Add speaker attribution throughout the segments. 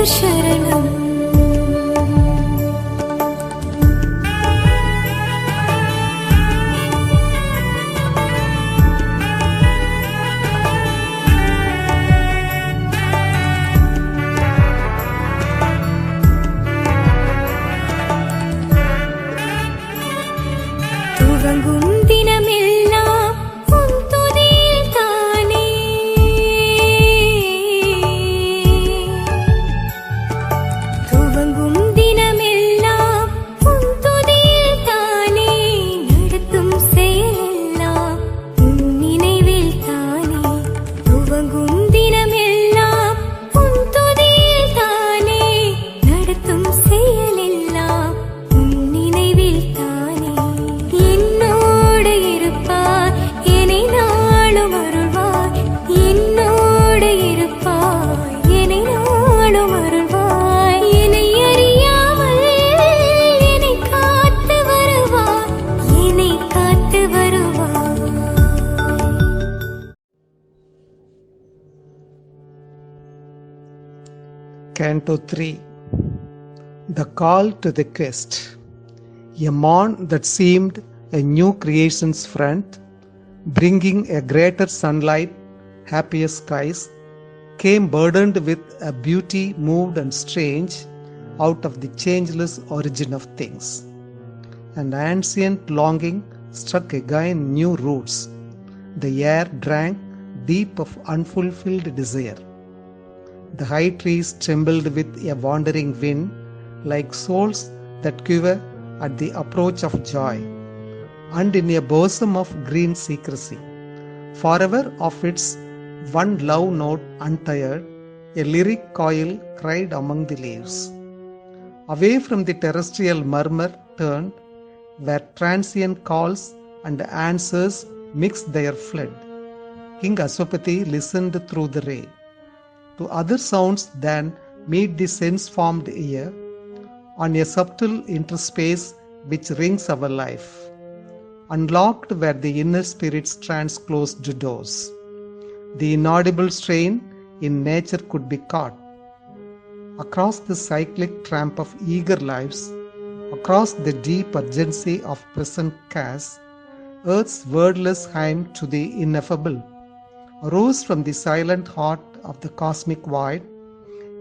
Speaker 1: Sharanam.
Speaker 2: Canto 3. The Call to the Quest. A morn that seemed a new creation's front, bringing a greater sunlight, happier skies, came burdened with a beauty moved and strange out of the changeless origin of things. An ancient longing struck again new roots. The air drank deep of unfulfilled desire. The high trees trembled with a wandering wind, like souls that quiver at the approach of joy, and in a bosom of green secrecy, forever of its one love note untired, a lyric coil cried among the leaves. Away from the terrestrial murmur turned, where transient calls and answers mixed their flood. King Aswapati listened through the ray to other sounds than meet the sense-formed ear, on a subtle interspace which rings our life, unlocked where the inner spirit's trance-closed doors. The inaudible strain in nature could be caught. Across the cyclic tramp of eager lives, across the deep urgency of present chaos, Earth's wordless hymn to the ineffable arose from the silent heart of the cosmic void.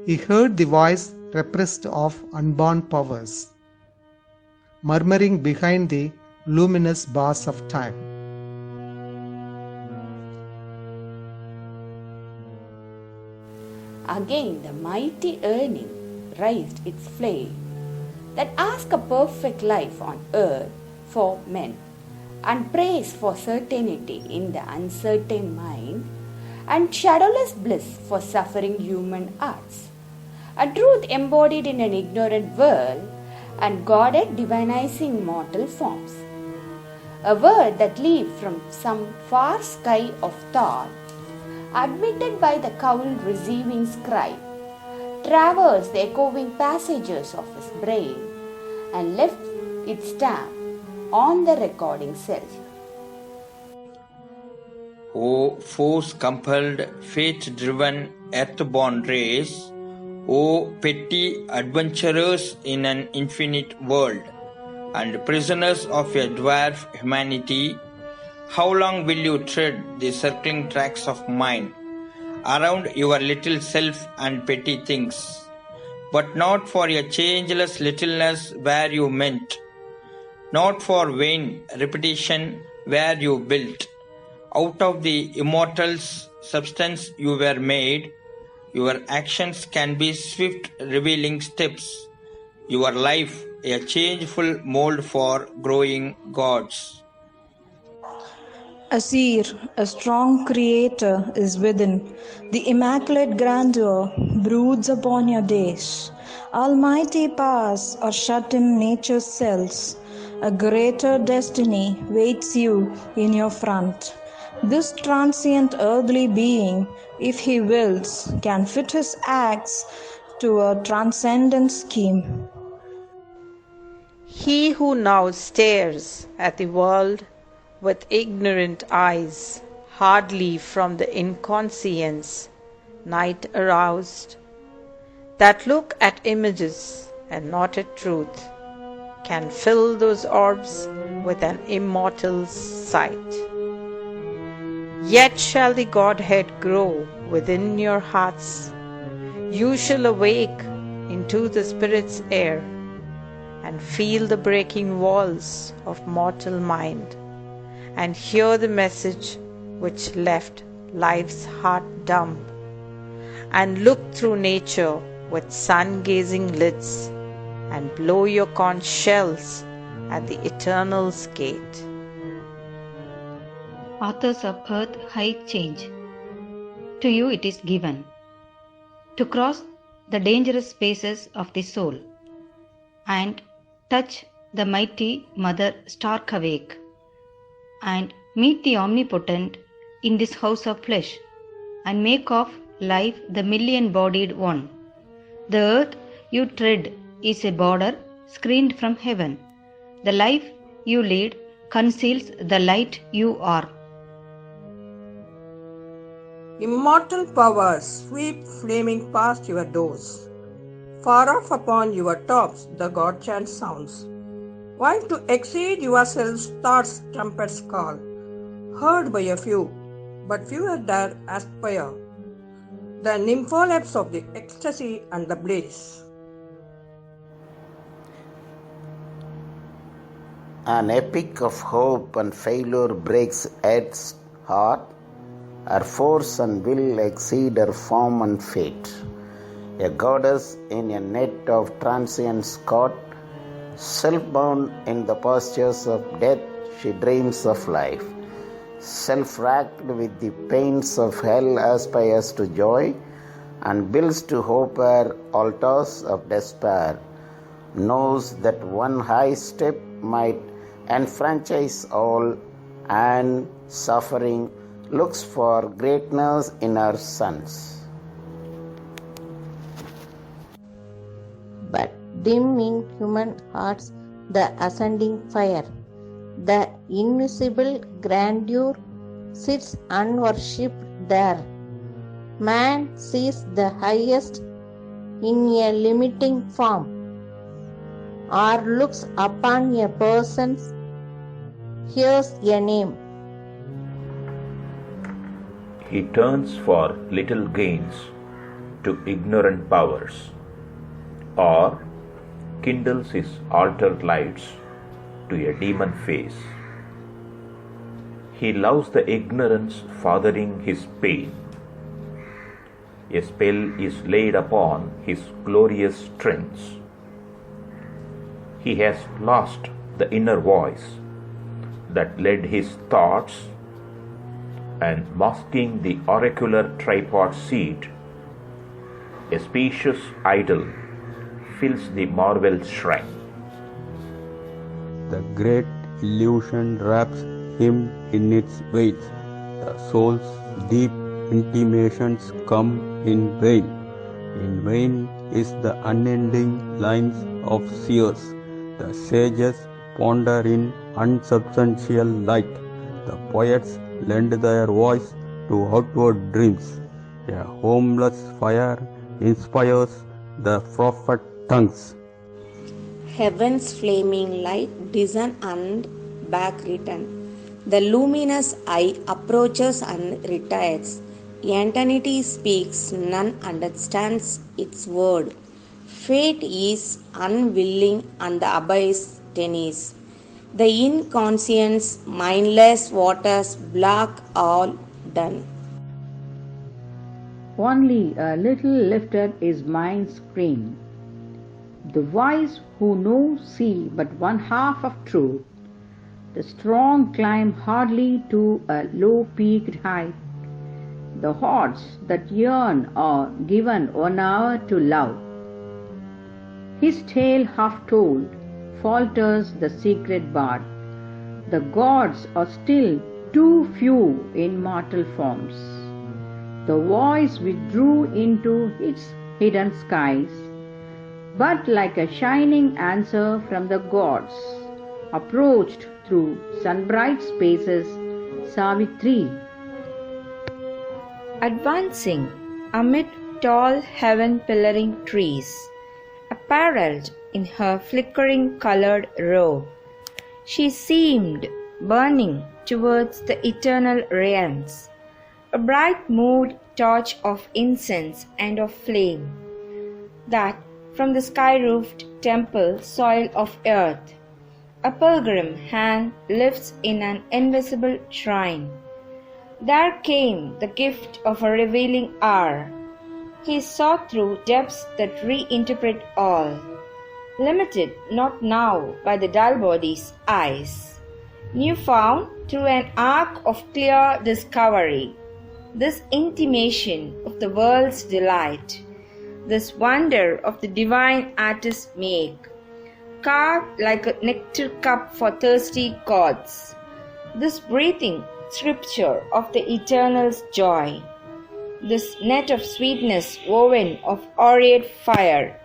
Speaker 2: He heard the voice repressed of unborn powers, murmuring behind the luminous bars of time.
Speaker 3: Again the mighty yearning raised its flame that asked a perfect life on earth for men, and praise for certainty in the uncertain mind, and shadowless bliss for suffering human hearts, a truth embodied in an ignorant world, and Godhead divinizing mortal forms, a word that leaped from some far sky of thought, admitted by the cowled receiving scribe, traversed the echoing passages of his brain, and left its stamp on the recording self.
Speaker 4: O force-compelled, faith-driven, earth-born race, O petty adventurers in an infinite world, and prisoners of a dwarf humanity, how long will you tread the circling tracks of mind around your little self and petty things, but not for a changeless littleness where you meant, not for vain repetition where you built. Out of the immortal's substance you were made. Your actions can be swift revealing steps. Your life a changeful mold for growing gods.
Speaker 5: Asir, a strong creator, is within. The immaculate grandeur broods upon your days. Almighty powers are shut in nature's cells. A greater destiny waits you in your front. This transient earthly being, if he wills, can fit his acts to a transcendent scheme.
Speaker 6: He who now stares at the world with ignorant eyes, hardly from the inconscience, night aroused, that look at images and not at truth can fill those orbs with an immortal sight. Yet shall the Godhead grow within your hearts. You shall awake into the Spirit's air and feel the breaking walls of mortal mind and hear the message which left life's heart dumb, and look through nature with sun-gazing lids and blow your conch shells at the Eternal's gate.
Speaker 1: Authors of Earth High Change, to you it is given to cross the dangerous spaces of the soul and touch the mighty Mother stark awake and meet the Omnipotent in this house of flesh and make of life the million-bodied one. The earth you tread is a border screened from heaven. The life you lead conceals the light you are.
Speaker 7: Immortal powers sweep flaming past your doors. Far off upon your tops the God chant sounds, while to exceed yourselves thoughts trumpets call, heard by a few, but fewer dare aspire, the nympholepse of the ecstasy and the bliss.
Speaker 8: An epic of hope and failure breaks Earth's heart. Her force and will exceed her form and fate. A goddess in a net of transience caught, self-bound in the pastures of death, she dreams of life. Self-racked with the pains of hell, aspires to joy, and builds to hope her altars of despair. Knows that one high step might enfranchise all, and suffering looks for greatness in her sons.
Speaker 9: But dim in human hearts the ascending fire, the invisible grandeur sits unworshipped there. Man sees the highest in a limiting form, or looks upon a person, hears a name.
Speaker 10: He turns for little gains to ignorant powers, or kindles his altered lights to a demon face. He loves the ignorance fathering his pain. A spell is laid upon his glorious strengths. He has lost the inner voice that led his thoughts, and masking the oracular tripod seat, a spacious idol fills the marble shrine.
Speaker 11: The great illusion wraps him in its weight. The soul's deep intimations come in vain. In vain is the unending lines of seers. The sages ponder in unsubstantial light. The poets lend their voice to outward dreams. A homeless fire inspires the prophet tongues.
Speaker 3: Heaven's flaming light discern and back return. The luminous eye approaches and retires. Eternity speaks, none understands its word. Fate is unwilling and the abyss tenacious. The inconscience, mindless waters block all done.
Speaker 12: Only a little lifted is mind's screen. The wise who know see but one half of truth. The strong climb hardly to a low-peaked height. The hearts that yearn are given 1 hour to love. His tale half told falters the secret bard. The gods are still too few in mortal forms. The voice withdrew into its hidden skies, but like a shining answer from the gods, approached through sunbright spaces, Savitri.
Speaker 5: Advancing amid
Speaker 3: tall heaven-pillaring trees, apparelled in her flickering colored robe. She seemed burning towards the eternal realms, a bright moved torch of incense and of flame, that from the sky-roofed temple soil of earth, a pilgrim hand lifts in an invisible shrine. There came the gift of a revealing hour. He saw through depths that reinterpret all, limited not now by the dull body's eyes, new found through an arc of clear discovery, this intimation of the world's delight, this wonder of the divine artist's make, carved like a nectar cup for thirsty gods, this breathing scripture of the eternal's joy, this net of sweetness woven of aureate fire.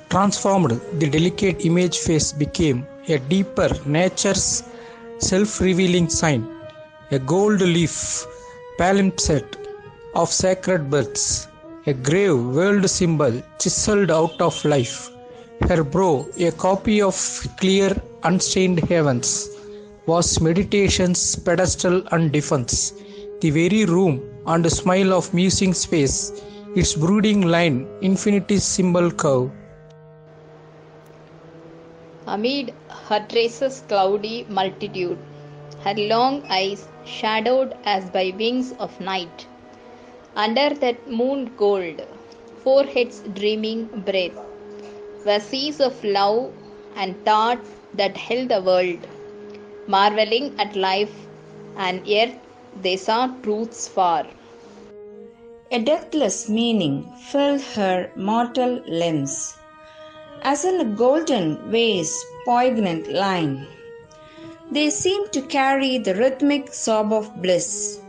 Speaker 13: Transformed, the delicate image face became a deeper nature's self-revealing sign, a gold leaf palimpsest of sacred births, a grave world symbol chiseled out of life. Her brow, a copy of clear, unstained heavens, was meditation's pedestal and defense. The very room and smile of musing space, its brooding line, infinity's symbol curve.
Speaker 14: Amid her traces cloudy multitude, her long eyes shadowed as by wings of night, under that moon gold, forehead's dreaming breath, were seas of love and thought that held the world. Marveling at life and earth, they saw truths far.
Speaker 3: A deathless meaning filled her mortal limbs, as in a golden vase poignant line. They seemed to carry the rhythmic sob of bliss,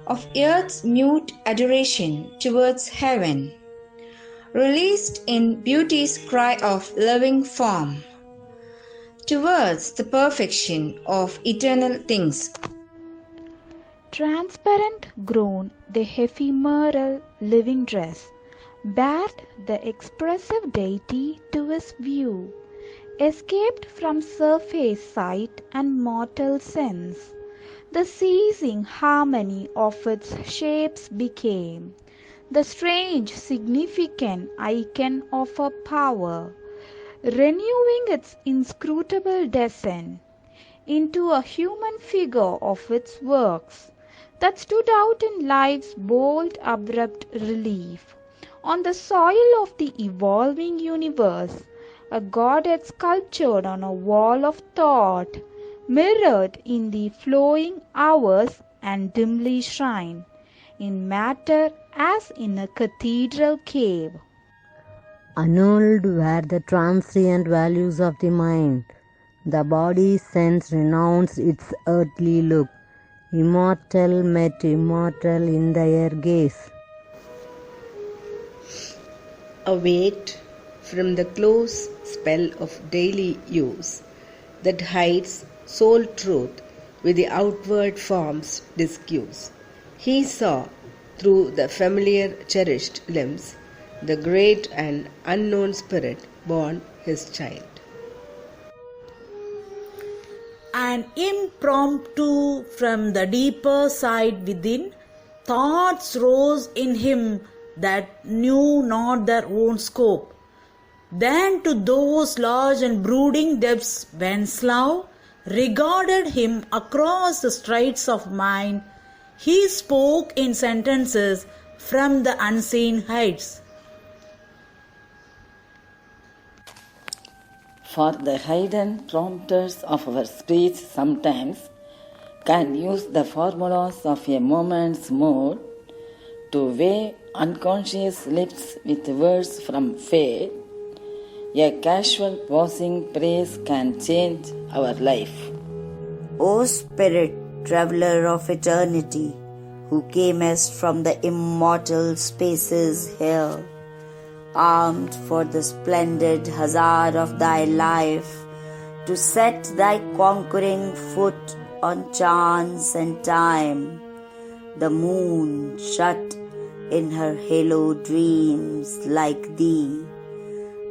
Speaker 3: of earth's mute adoration towards heaven, released in beauty's cry of living form, towards the perfection of eternal things.
Speaker 15: Transparent grown the ephemeral living dress, bared the expressive deity to his view, escaped from surface sight and mortal sense. The ceasing harmony of its shapes became the strange significant icon of a power, renewing its inscrutable descent into a human figure of its works that stood out in life's bold abrupt relief. On the soil of the evolving universe, a goddess sculptured on a wall of thought, mirrored in the flowing hours and dimly shrined in matter as in a cathedral cave.
Speaker 16: Annulled were the transient values of the mind. The body's sense renounced its earthly look. Immortal met immortal in their gaze.
Speaker 17: Await from the close spell of daily use that hides soul truth with the outward form's disuse. He saw through the familiar cherished limbs the great and unknown spirit born his child.
Speaker 18: An impromptu from the deeper side within, thoughts rose in him that knew not their own scope. Then to those large and brooding depths whence love regarded him across the straits of mind, he spoke in sentences from the unseen heights.
Speaker 19: For the hidden prompters of our speech sometimes can use the formulas of a moment's mood to weigh unconscious lips with words from fate. A casual passing praise can change our life.
Speaker 20: O Spirit, traveller of eternity, who camest from the immortal spaces here, armed for the splendid hazard of thy life, to set thy conquering foot on chance and time, the moon shut in her halo dreams like thee.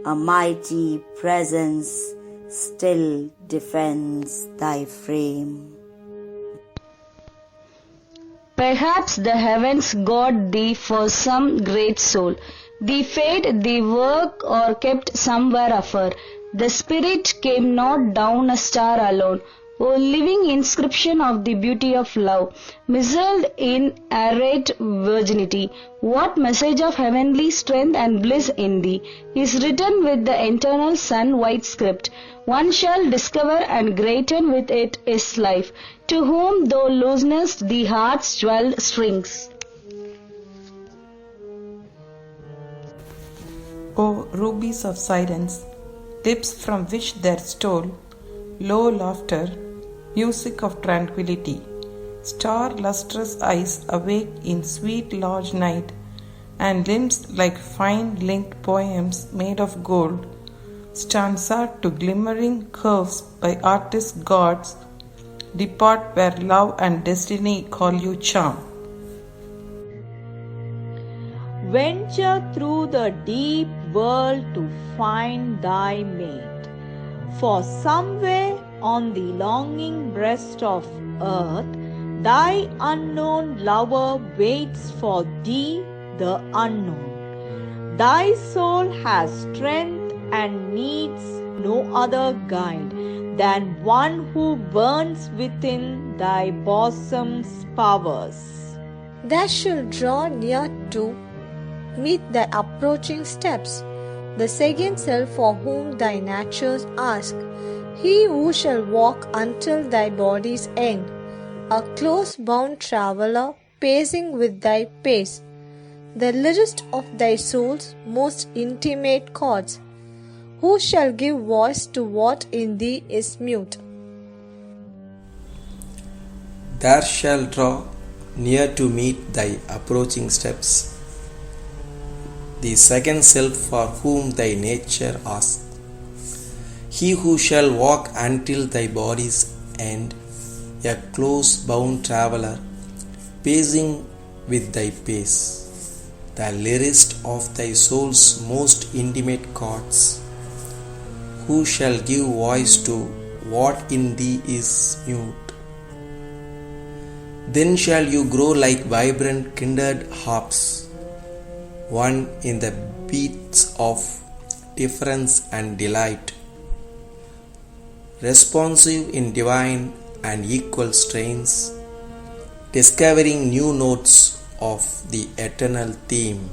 Speaker 20: A mighty presence still defends thy frame.
Speaker 21: Perhaps the heavens got thee for some great soul. The fate, the work, or kept somewhere afar. The spirit came not down a star alone. O living inscription of the beauty of love, misled in arrayed virginity, what message of heavenly strength and bliss in thee is written with the eternal sun-white script? One shall discover, and greaten with it is life, to whom thou loosenest the heart's jewelled strings.
Speaker 22: O rubies of silence, lips from which there stole low laughter, music of tranquility, star-lustrous eyes awake in sweet large night, and limbs like fine linked poems made of gold, stanza to glimmering curves by artist gods, depart where love and destiny call you charm.
Speaker 18: Venture through the deep world to find thy mate. For somewhere on the longing breast of earth, thy unknown lover waits for thee, the unknown. Thy soul has strength and needs no other guide than one who burns within thy bosom's powers.
Speaker 23: Thou shalt draw near to meet thy approaching steps, the second self for whom thy natures ask, he who shall walk until thy body's end, a close-bound traveller pacing with thy pace, the lyrist of thy soul's most intimate chords, who shall give voice to what in thee is mute.
Speaker 24: There shall draw near to meet thy approaching steps, the second self for whom thy nature asks, he who shall walk until thy body's end, a close-bound traveller, pacing with thy pace, the lyrist of thy soul's most intimate chords, who shall give voice to what in thee is mute. Then shall you grow like vibrant kindred harps, one in the beats of difference and delight, responsive in divine and equal strains, discovering new notes of the eternal theme.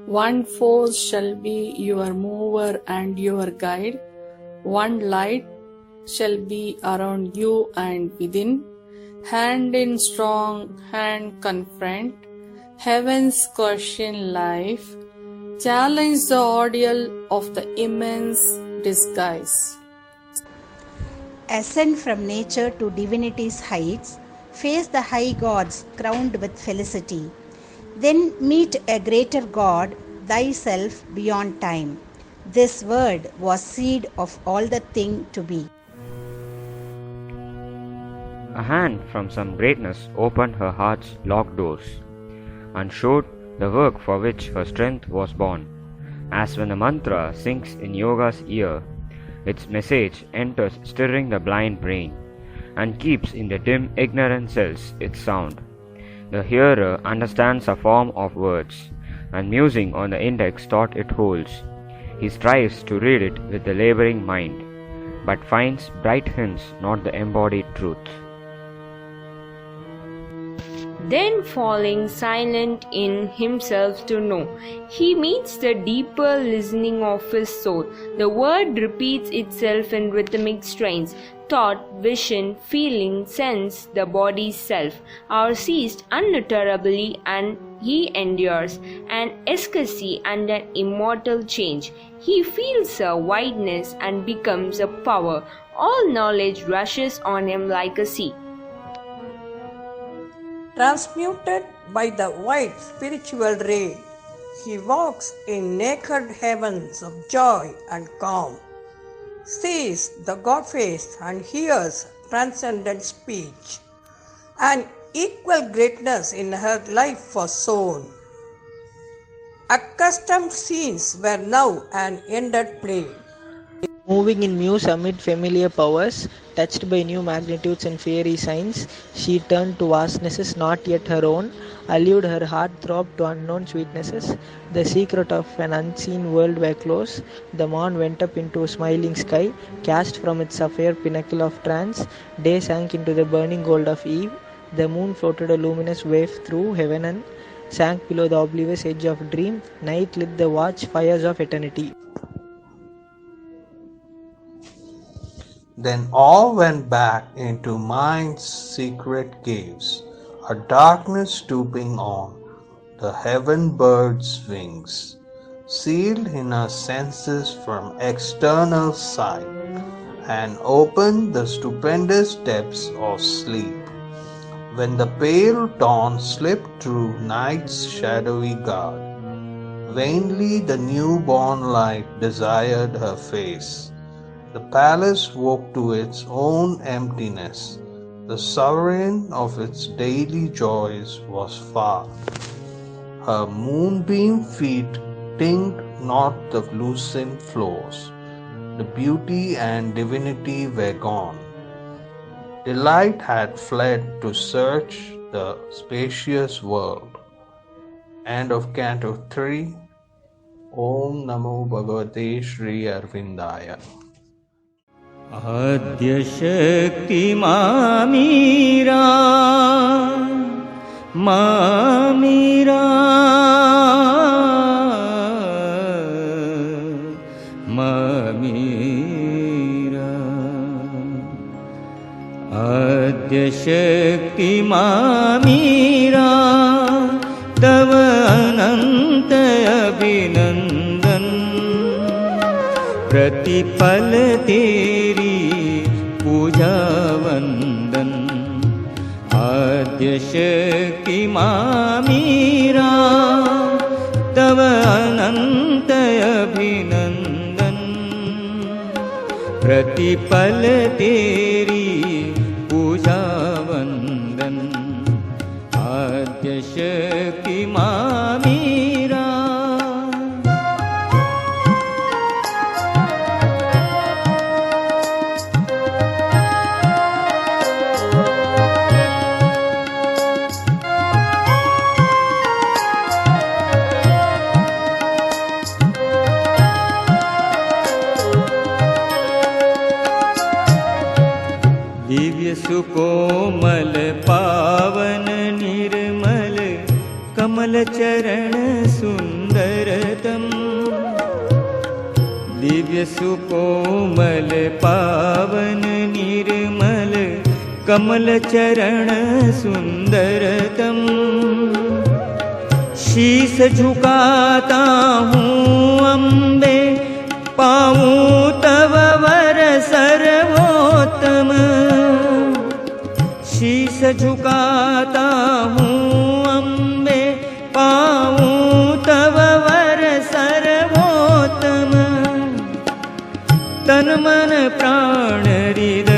Speaker 25: One force shall be your mover and your guide, one light shall be around you and within, hand in strong hand confront heaven's question life, challenge the ordeal of the immense disguise.
Speaker 26: Ascend from nature to divinity's heights, face the high gods crowned with felicity. Then meet a greater God, thyself beyond time. This word was seed of all the thing to be.
Speaker 27: A hand from some greatness opened her heart's locked doors, and showed the work for which her strength was born. As when a mantra sinks in yoga's ear, its message enters stirring the blind brain, and keeps in the dim ignorant cells its sound. The hearer understands a form of words, and musing on the index thought it holds, he strives to read it with the laboring mind, but finds bright hints, not the embodied truth.
Speaker 28: Then falling silent in himself to know, he meets the deeper listening of his soul. The word repeats itself in rhythmic strains. Thought, vision, feeling, sense, the body's self are seized unutterably, and he endures an ecstasy and an immortal change. He feels a wideness and becomes a power. All knowledge rushes on him like a sea.
Speaker 7: Transmuted by the white spiritual ray, he walks in naked heavens of joy and calm, sees the God face and hears transcendent speech, and equal greatness in her life was sown. Accustomed scenes were now an ended play.
Speaker 1: Moving in muse amid familiar powers, touched by new magnitudes and fairy signs, she turned to vastnesses not yet her own, allured her heart throbbed to unknown sweetnesses. The secret of an unseen world were close. The morn went up into a smiling sky, cast from its sapphire pinnacle of trance. Day sank into the burning gold of eve. The moon floated a luminous wave through heaven and sank below the oblivious edge of dream. Night lit the watch fires of eternity.
Speaker 2: Then all went back into mind's secret caves, a darkness stooping on the heaven bird's wings, sealed in our senses from external sight, and opened the stupendous depths of sleep. When the pale dawn slipped through night's shadowy guard, vainly the newborn light desired her face. The palace woke to its own emptiness. The sovereign of its daily joys was far. Her moonbeam feet tinged not the lucent floors. The beauty and divinity were gone. Delight had fled to search the spacious world. End of Canto 3. Om Namo Bhagavate Sri Arvindaya.
Speaker 4: Aadya Shakti Mamira Mamira Mamira Aadya Shakti Mamira Tava Ananta Abhinandan प्रतिपल तेरी पूजा वंदन आद्य शक्ति मां मीरा तव अनंत अभिनंदन प्रतिपल तेरी पूजा वंदन आद्य शक्ति मां मीरा सुकोमल पावन निर्मल कमल चरण सुंदरतम दिव्य सुकोमल पावन निर्मल कमल चरण सुंदरतम शीस झुकाता हूँ अम्बे पाऊँ तव वर सर्वोत्तम शीस झुकाता हूँ अम्बे पाऊँ तव वर सर्वोत्तम तन मन प्राण हृदय